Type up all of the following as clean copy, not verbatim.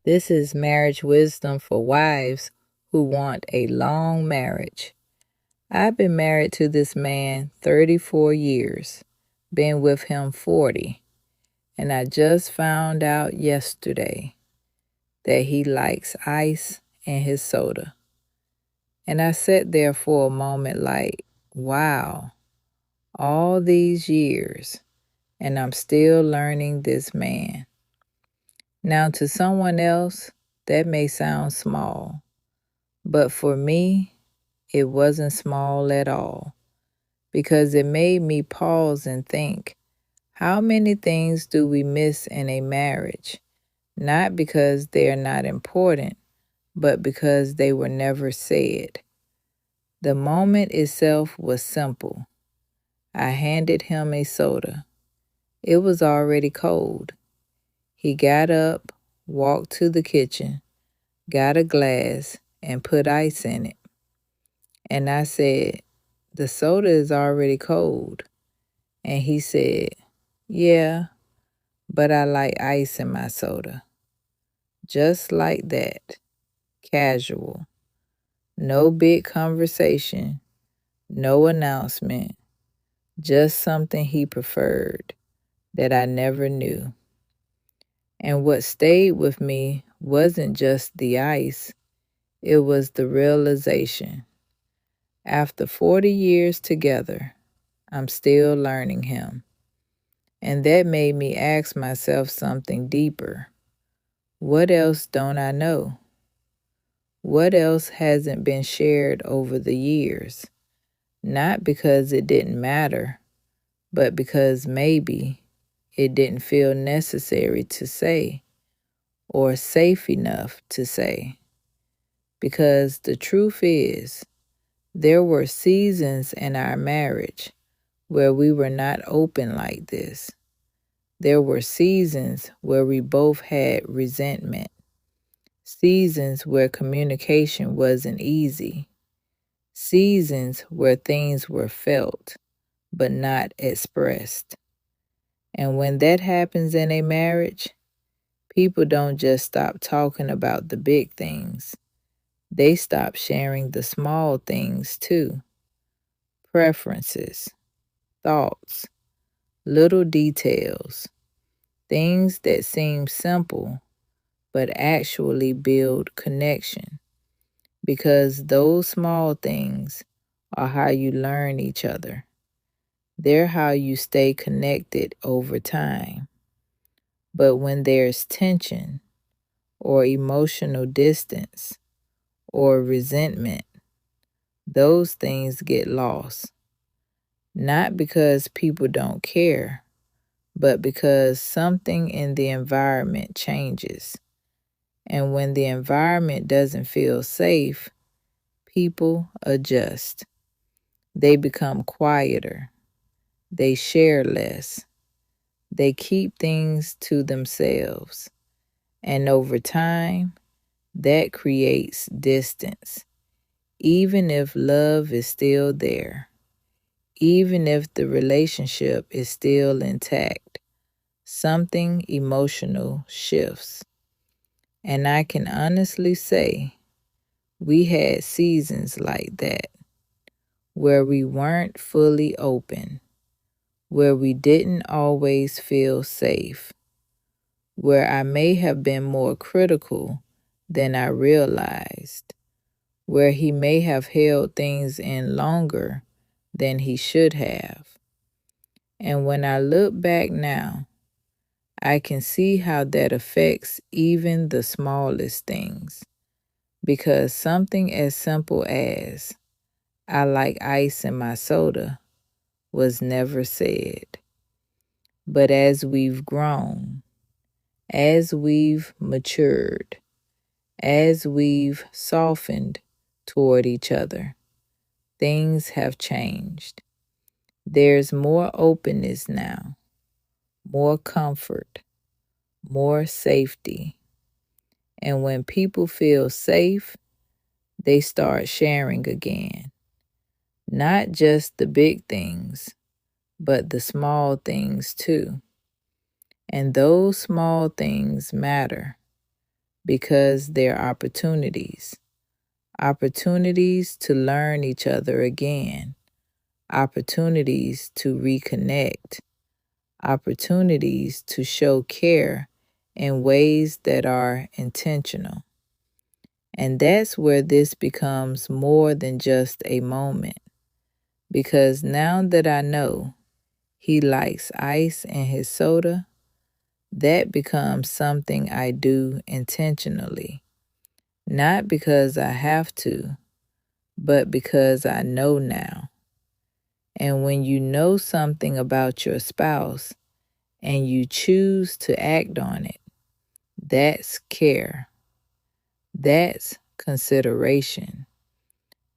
This is marriage wisdom for wives who want a long marriage. I've been married to this man 34 years, been with him 40, and I just found out yesterday that he likes ice in his soda. And I sat there for a moment like, wow, all these years, and I'm still learning this man. Now, to someone else, that may sound small, but for me, it wasn't small at all because it made me pause and think, how many things do we miss in a marriage? Not because they're not important, but because they were never said. The moment itself was simple. I handed him a soda. It was already cold. He got up, walked to the kitchen, got a glass, and put ice in it. And I said, "The soda is already cold." And he said, "Yeah, but I like ice in my soda." Just like that, casual. No big conversation, no announcement, just something he preferred that I never knew. And what stayed with me wasn't just the ice, it was the realization. After 40 years together, I'm still learning him. And that made me ask myself something deeper. What else don't I know? What else hasn't been shared over the years? Not because it didn't matter, but because maybe it didn't feel necessary to say or safe enough to say. Because the truth is, there were seasons in our marriage where we were not open like this. There were seasons where we both had resentment, seasons where communication wasn't easy, seasons where things were felt but not expressed. And when that happens in a marriage, people don't just stop talking about the big things, they stop sharing the small things too. Preferences, thoughts, little details, things that seem simple but actually build connection. Because those small things are how you learn each other. They're how you stay connected over time. But when there's tension or emotional distance or resentment, those things get lost. Not because people don't care, but because something in the environment changes. And when the environment doesn't feel safe, people adjust. They become quieter. They share less. They keep things to themselves. And over time, that creates distance. Even if love is still there, even if the relationship is still intact, something emotional shifts. And I can honestly say we had seasons like that where we weren't fully open, where we didn't always feel safe, where I may have been more critical than I realized, where he may have held things in longer than he should have. And when I look back now, I can see how that affects even the smallest things. Because something as simple as, "I like ice in my soda," was never said. But as we've grown, as we've matured, as we've softened toward each other, things have changed. There's more openness now, more comfort, more safety. And when people feel safe, they start sharing again. Not just the big things, but the small things too. And those small things matter because they're opportunities. Opportunities to learn each other again. Opportunities to reconnect. Opportunities to show care in ways that are intentional. And that's where this becomes more than just a moment. Because now that I know he likes ice in his soda, that becomes something I do intentionally. Not because I have to, but because I know now. And when you know something about your spouse and you choose to act on it, that's care. That's consideration.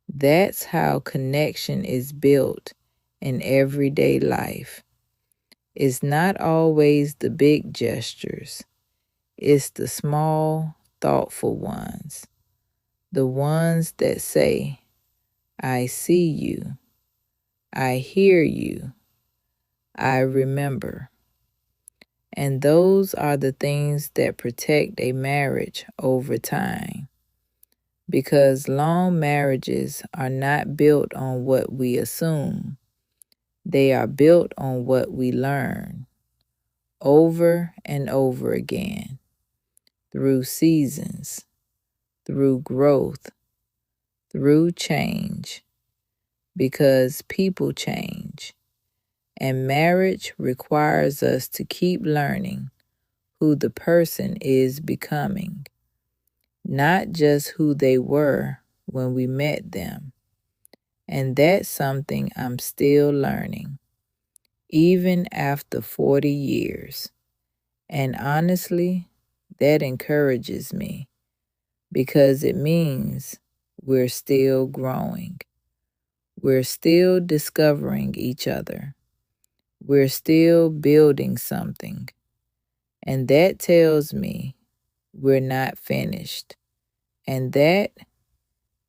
That's how connection is built in everyday life. It's not always the big gestures, it's the small, thoughtful ones. The ones that say, I see you, I hear you, I remember. And those are the things that protect a marriage over time. Because long marriages are not built on what we assume, they are built on what we learn over and over again through seasons, through growth, through change. Because people change. And marriage requires us to keep learning who the person is becoming, not just who they were when we met them. And that's something I'm still learning, even after 40 years. And honestly, that encourages me because it means we're still growing. We're still discovering each other. We're still building something. And that tells me we're not finished. And that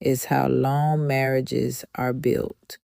is how long marriages are built.